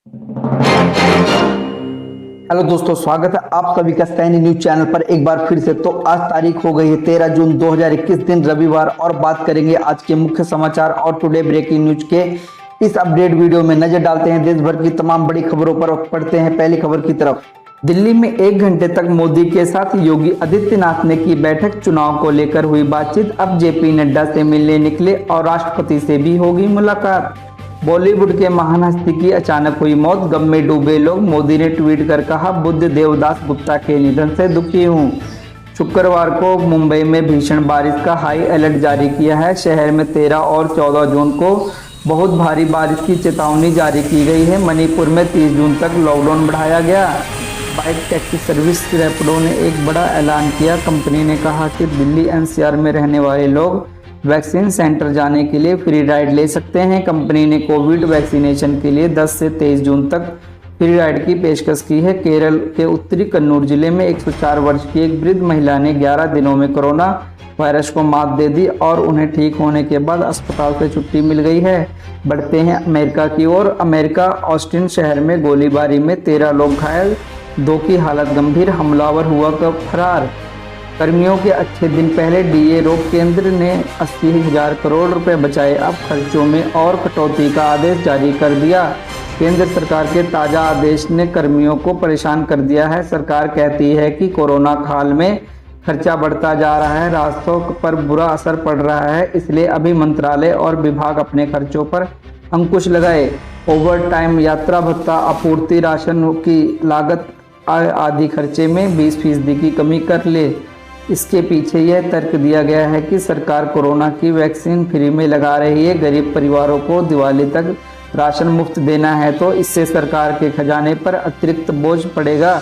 Hello दोस्तों, स्वागत है आप सभी का सैनी न्यूज चैनल पर एक बार फिर से। तो आज तारीख हो गई है 13 जून 2021 दिन रविवार और बात करेंगे आज के मुख्य समाचार और टुडे ब्रेकिंग न्यूज के इस अपडेट वीडियो में। नजर डालते हैं देश भर की तमाम बड़ी खबरों पर और पढ़ते हैं पहली खबर की तरफ। दिल्ली में 1 घंटे तक मोदी के साथ योगी आदित्यनाथ ने की बैठक। चुनाव को लेकर हुई बातचीत। अब जेपी नड्डा से मिलने निकले और राष्ट्रपति से भी होगी मुलाकात। बॉलीवुड के महान हस्ती की अचानक हुई मौत, गम में डूबे लोग। मोदी ने ट्वीट कर कहा, बुद्ध देवदास गुप्ता के निधन से दुखी हूं। शुक्रवार को मुंबई में भीषण बारिश का हाई अलर्ट जारी किया है। शहर में 13 और 14 जून को बहुत भारी बारिश की चेतावनी जारी की गई है। मणिपुर में 30 जून तक लॉकडाउन बढ़ाया गया। बाइक टैक्सी सर्विस रैपिडो ने एक बड़ा ऐलान किया। कंपनी ने कहा कि दिल्ली एनसीआर में रहने वाले लोग वैक्सीन सेंटर जाने के लिए फ्री राइड ले सकते हैं। कंपनी ने कोविड वैक्सीनेशन के लिए 10 से 23 जून तक फ्री राइड की पेशकश की है। केरल के उत्तरी कन्नूर जिले में 104 वर्ष की एक वृद्ध महिला ने 11 दिनों में कोरोना वायरस को मात दे दी और उन्हें ठीक होने के बाद अस्पताल से छुट्टी मिल गई है। बढ़ते हैं अमेरिका की ओर। अमेरिका ऑस्टिन शहर में गोलीबारी में 13 लोग घायल, 2 की हालत गंभीर। हमलावर हुआ कब फरार। कर्मियों के अच्छे दिन पहले डीए रोक। केंद्र ने 80,000 करोड़ रुपए बचाए, अब खर्चों में और कटौती का आदेश जारी कर दिया। केंद्र सरकार के ताज़ा आदेश ने कर्मियों को परेशान कर दिया है। सरकार कहती है कि कोरोना काल में खर्चा बढ़ता जा रहा है, रास्तों पर बुरा असर पड़ रहा है, इसलिए अभी मंत्रालय और विभाग अपने खर्चों पर अंकुश लगाए। ओवर टाइम, यात्रा भत्ता, आपूर्ति, राशन की लागत आदि खर्चे में 20% की कमी कर ले। इसके पीछे यह तर्क दिया गया है कि सरकार कोरोना की वैक्सीन फ्री में लगा रही है। गरीब परिवारों को दिवाली तक राशन मुफ्त देना है तो इससे सरकार के खजाने पर अतिरिक्त बोझ पड़ेगा।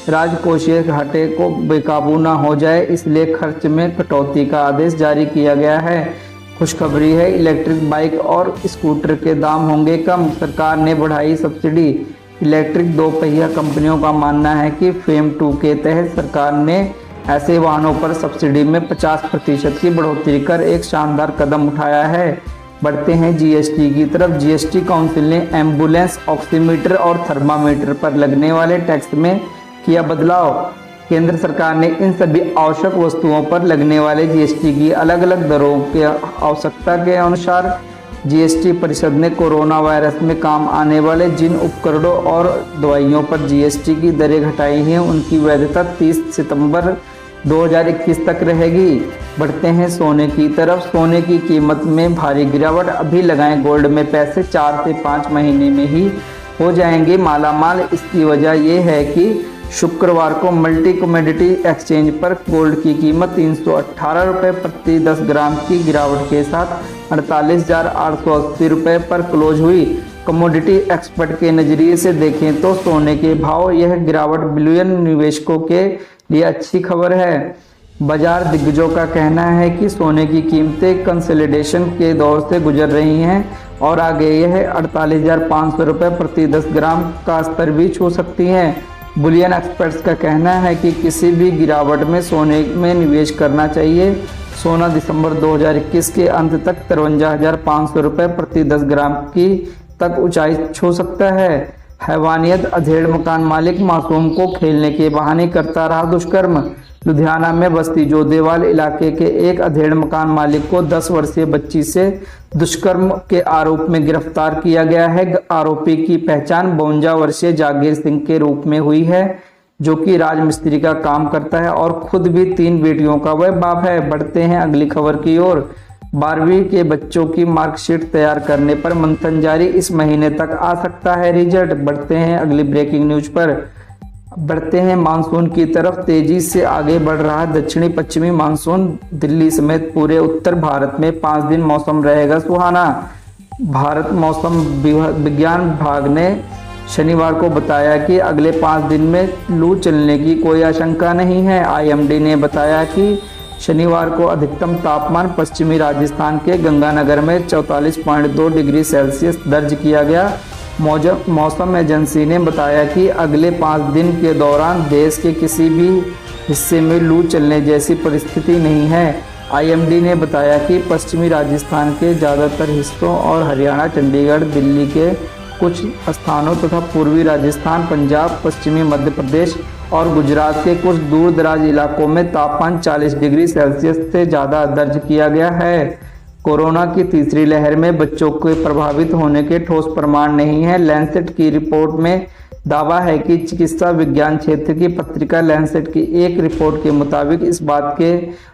राजकोषीय घाटे को बेकाबू न हो जाए, इसलिए खर्च में कटौती का आदेश जारी किया गया है। खुशखबरी है, इलेक्ट्रिक बाइक और स्कूटर के दाम होंगे कम। सरकार ने बढ़ाई सब्सिडी। इलेक्ट्रिक 2 पहिया कंपनियों का मानना है कि फेम 2 के तहत सरकार ने ऐसे वाहनों पर सब्सिडी में 50% की बढ़ोतरी कर एक शानदार कदम उठाया है। बढ़ते हैं जीएसटी की तरफ। जीएसटी काउंसिल ने एम्बुलेंस, ऑक्सीमीटर और थर्मामीटर पर लगने वाले टैक्स में किया बदलाव। केंद्र सरकार ने इन सभी आवश्यक वस्तुओं पर लगने वाले जीएसटी की अलग अलग दरों की आवश्यकता के अनुसार जीएसटी परिषद ने कोरोना वायरस में काम आने वाले जिन उपकरणों और दवाइयों पर जीएसटी की दरें घटाई हैं, उनकी वैधता 30 सितंबर 2021 तक रहेगी। बढ़ते हैं सोने की तरफ। सोने की कीमत में भारी गिरावट। अभी लगाएं गोल्ड में पैसे, 4 से 5 महीने में ही हो जाएंगे मालामाल। इसकी वजह यह है कि शुक्रवार को मल्टी कमोडिटी एक्सचेंज पर गोल्ड की कीमत 318 रुपये प्रति 10 ग्राम की गिरावट के साथ 48,880 रुपये पर क्लोज हुई। कमोडिटी एक्सपर्ट के नज़रिए से देखें तो सोने के भाव यह गिरावट बिलियन निवेशकों के लिए अच्छी खबर है। बाजार दिग्गजों का कहना है कि सोने की कीमतें कंसोलिडेशन के दौर से गुजर रही हैं और आगे यह 48,500 रुपये प्रति 10 ग्राम का स्तर भी छू सकती हैं। बुलियन एक्सपर्ट्स का कहना है कि किसी भी गिरावट में सोने में निवेश करना चाहिए। सोना दिसंबर 2021 के अंत तक 53,500 रुपये प्रति 10 ग्राम की तक ऊंचाई छू सकता है। हैवानियत, अधेड़ मकान मालिक मासूम को खेलने के बहाने करता रहा दुष्कर्म। लुधियाना में बस्ती जोदेवाल इलाके के एक अधेड़ मकान मालिक को 10 वर्षीय बच्ची से दुष्कर्म के आरोप में गिरफ्तार किया गया है। आरोपी की पहचान 52 वर्षीय जागीर सिंह के रूप में हुई है, जो कि राजमिस्त्री का काम करता है और खुद भी 3 बेटियों का वह बाप है। बढ़ते हैं अगली खबर की ओर। 12वीं के बच्चों की मार्कशीट तैयार करने पर मंथन जारी। इस महीने तक आ सकता है रिजल्ट। बढ़ते हैं अगली ब्रेकिंग न्यूज पर। बढ़ते हैं मानसून की तरफ। तेजी से आगे बढ़ रहा है दक्षिणी पश्चिमी मानसून। दिल्ली समेत पूरे उत्तर भारत में 5 दिन मौसम रहेगा सुहाना। भारत मौसम विज्ञान विभाग ने शनिवार को बताया कि अगले 5 दिन में लू चलने की कोई आशंका नहीं है। आईएमडी ने बताया कि शनिवार को अधिकतम तापमान पश्चिमी राजस्थान के गंगानगर में 44.2 डिग्री सेल्सियस दर्ज किया गया। मौसम एजेंसी ने बताया कि अगले 5 दिन के दौरान देश के किसी भी हिस्से में लू चलने जैसी परिस्थिति नहीं है। आईएमडी ने बताया कि पश्चिमी राजस्थान के ज़्यादातर हिस्सों और हरियाणा, चंडीगढ़, दिल्ली के कुछ स्थानों तथा पूर्वी राजस्थान, पंजाब, पश्चिमी मध्य प्रदेश और गुजरात के कुछ दूर दराज इलाकों में तापमान 40 डिग्री सेल्सियस से ज़्यादा दर्ज किया गया है। कोरोना की तीसरी लहर में बच्चों के प्रभावित होने के ठोस प्रमाण नहीं है। लैंसेट की रिपोर्ट में दावा है कि चिकित्सा विज्ञान क्षेत्र की पत्रिका लैंसेट की एक रिपोर्ट के मुताबिक इस बात के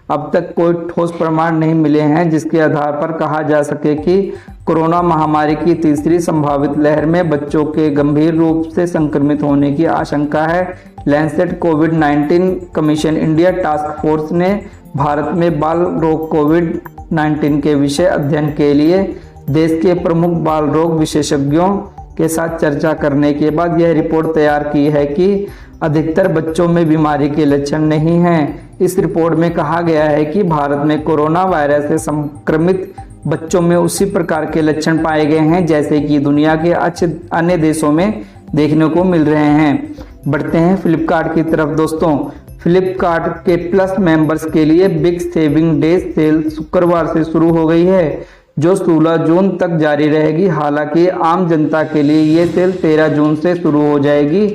अब तक कोई ठोस प्रमाण नहीं मिले हैं जिसके आधार पर कहा जा सके कि कोरोना महामारी की तीसरी संभावित लहर में बच्चों के गंभीर रूप से संक्रमित होने की आशंका है। लैंसेट कोविड-19 कमीशन इंडिया टास्क फोर्स ने भारत में बाल रोग कोविड-19 के विषय अध्ययन के लिए देश के प्रमुख बाल रोग विशेषज्ञों के साथ चर्चा करने के बाद यह रिपोर्ट तैयार की है कि अधिकतर बच्चों में बीमारी के लक्षण नहीं हैं। इस रिपोर्ट में कहा गया है कि भारत में कोरोना वायरस से संक्रमित बच्चों में उसी प्रकार के लक्षण पाए गए हैं जैसे कि दुनिया के अन्य देशों में देखने को मिल रहे हैं। बढ़ते हैं फ्लिपकार्ट की तरफ दोस्तों। फ्लिपकार्ट के प्लस मेंबर्स के लिए बिग सेविंग डे सेल शुक्रवार से शुरू हो गई है जो 16 जून तक जारी रहेगी। हालांकि आम जनता के लिए ये सेल 13 जून से शुरू हो जाएगी।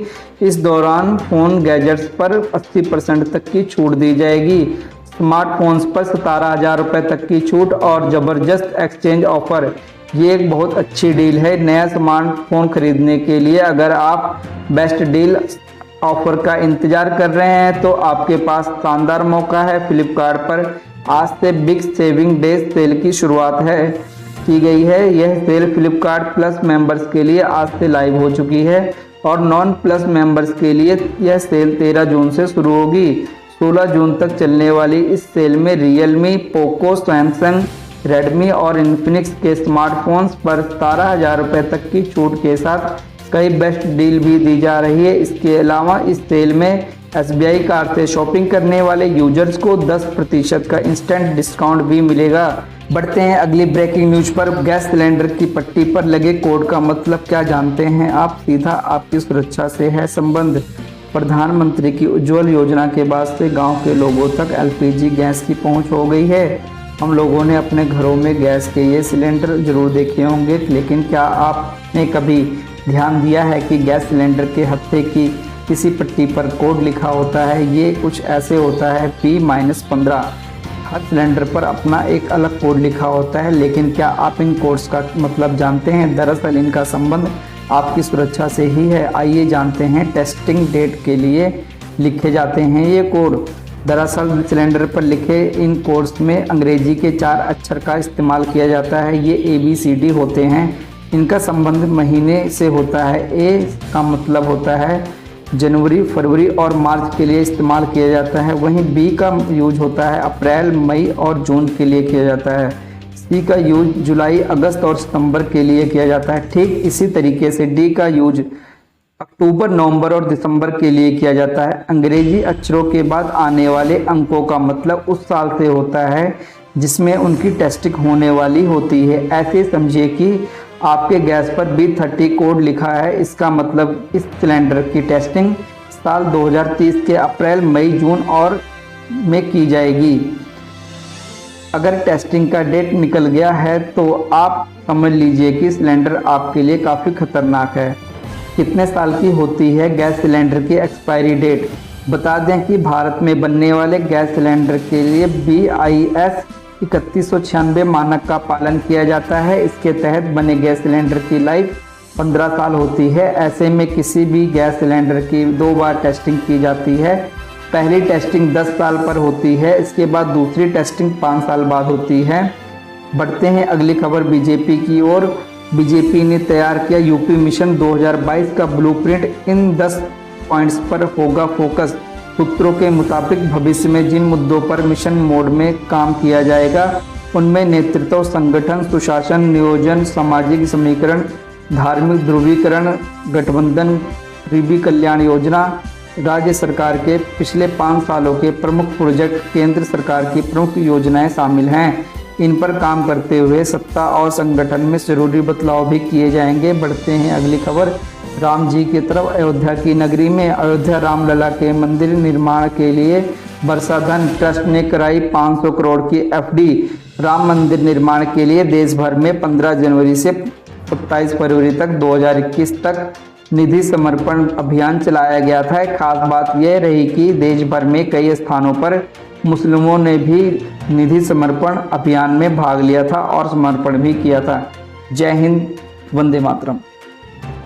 इस दौरान फोन गैजेट्स पर 80% तक की छूट दी जाएगी। स्मार्टफोन्स पर 17,000 रुपये तक की छूट और ज़बरदस्त एक्सचेंज ऑफर। ये एक बहुत अच्छी डील है नया स्मार्टफोन खरीदने के लिए। अगर आप बेस्ट डील ऑफर का इंतजार कर रहे हैं तो आपके पास शानदार मौका है। फ्लिपकार्ट पर आज से बिग सेविंग डे सेल की शुरुआत की गई है। यह सेल फ्लिपकार्ट प्लस मेंबर्स के लिए आज से लाइव हो चुकी है और नॉन प्लस मेंबर्स के लिए यह सेल 13 जून से शुरू होगी। 16 जून तक चलने वाली इस सेल में रियलमी, पोको, सैमसंग, रेडमी और इन्फिनिक्स के स्मार्टफोन्स पर 17,000 रुपये तक की छूट के साथ कई बेस्ट डील भी दी जा रही है। इसके अलावा इस सेल में SBI कार्ड से शॉपिंग करने वाले यूजर्स को 10% का इंस्टेंट डिस्काउंट भी मिलेगा। बढ़ते हैं अगली ब्रेकिंग न्यूज पर। गैस सिलेंडर की पट्टी पर लगे कोड का मतलब क्या जानते हैं आप? सीधा आपकी सुरक्षा से है संबंध। प्रधानमंत्री की उज्ज्वल योजना के बाद से गांव के लोगों तक LPG गैस की पहुंच हो गई है। हम लोगों ने अपने घरों में गैस के ये सिलेंडर जरूर देखे होंगे, लेकिन क्या आपने कभी ध्यान दिया है कि गैस सिलेंडर के हत्थे की किसी पट्टी पर कोड लिखा होता है? ये कुछ ऐसे होता है P-15। हर सिलेंडर पर अपना एक अलग कोड लिखा होता है, लेकिन क्या आप इन कोड्स का मतलब जानते हैं? दरअसल इनका संबंध आपकी सुरक्षा से ही है। आइए जानते हैं। टेस्टिंग डेट के लिए लिखे जाते हैं ये कोड। दरअसल सिलेंडर पर लिखे इन कोड्स में अंग्रेजी के 4 अक्षर का इस्तेमाल किया जाता है। ये ABCD होते हैं। इनका संबंध महीने से होता है। A का मतलब होता है जनवरी, फरवरी और मार्च के लिए इस्तेमाल किया जाता है। वहीं B का यूज होता है अप्रैल, मई और जून के लिए किया जाता है। C का यूज जुलाई, अगस्त और सितंबर के लिए किया जाता है। ठीक इसी तरीके से D का यूज अक्टूबर, नवंबर और दिसंबर के लिए किया जाता है। अंग्रेजी अक्षरों के बाद आने वाले अंकों का मतलब उस साल से होता है जिसमें उनकी टेस्टिंग होने वाली होती है। ऐसे समझिए कि आपके गैस पर B30 कोड लिखा है। इसका मतलब इस सिलेंडर की टेस्टिंग साल 2030 के अप्रैल, मई, जून और में की जाएगी। अगर टेस्टिंग का डेट निकल गया है तो आप समझ लीजिए कि सिलेंडर आपके लिए काफ़ी खतरनाक है। कितने साल की होती है गैस सिलेंडर की एक्सपायरी डेट? बता दें कि भारत में बनने वाले गैस सिलेंडर के लिए BIS 3196 मानक का पालन किया जाता है। इसके तहत बने गैस सिलेंडर की लाइफ 15 साल होती है। ऐसे में किसी भी गैस सिलेंडर की 2 बार टेस्टिंग की जाती है। पहली टेस्टिंग 10 साल पर होती है, इसके बाद दूसरी टेस्टिंग 5 साल बाद होती है। बढ़ते हैं अगली खबर बीजेपी की ओर। बीजेपी ने तैयार किया यूपी मिशन 2022 का ब्लूप्रिंट। इन 10 पॉइंट्स पर होगा फोकस। सूत्रों के मुताबिक भविष्य में जिन मुद्दों पर मिशन मोड में काम किया जाएगा उनमें नेतृत्व, संगठन, सुशासन, नियोजन, सामाजिक समीकरण, धार्मिक ध्रुवीकरण, गठबंधन, गरीबी कल्याण योजना, राज्य सरकार के पिछले 5 सालों के प्रमुख प्रोजेक्ट, केंद्र सरकार की प्रमुख योजनाएं शामिल हैं। इन पर काम करते हुए सत्ता और संगठन में जरूरी बदलाव भी किए जाएंगे। बढ़ते हैं अगली खबर राम जी की तरफ। अयोध्या की नगरी में अयोध्या रामलला के मंदिर निर्माण के लिए वर्षाधन ट्रस्ट ने कराई 500 करोड़ की FD। राम मंदिर निर्माण के लिए देश भर में 15 जनवरी से 27 फरवरी तक 2021 तक निधि समर्पण अभियान चलाया गया था। खास बात यह रही कि देश भर में कई स्थानों पर मुस्लिमों ने भी निधि समर्पण अभियान में भाग लिया था और समर्पण भी किया था। जय हिंद, वंदे मातरम।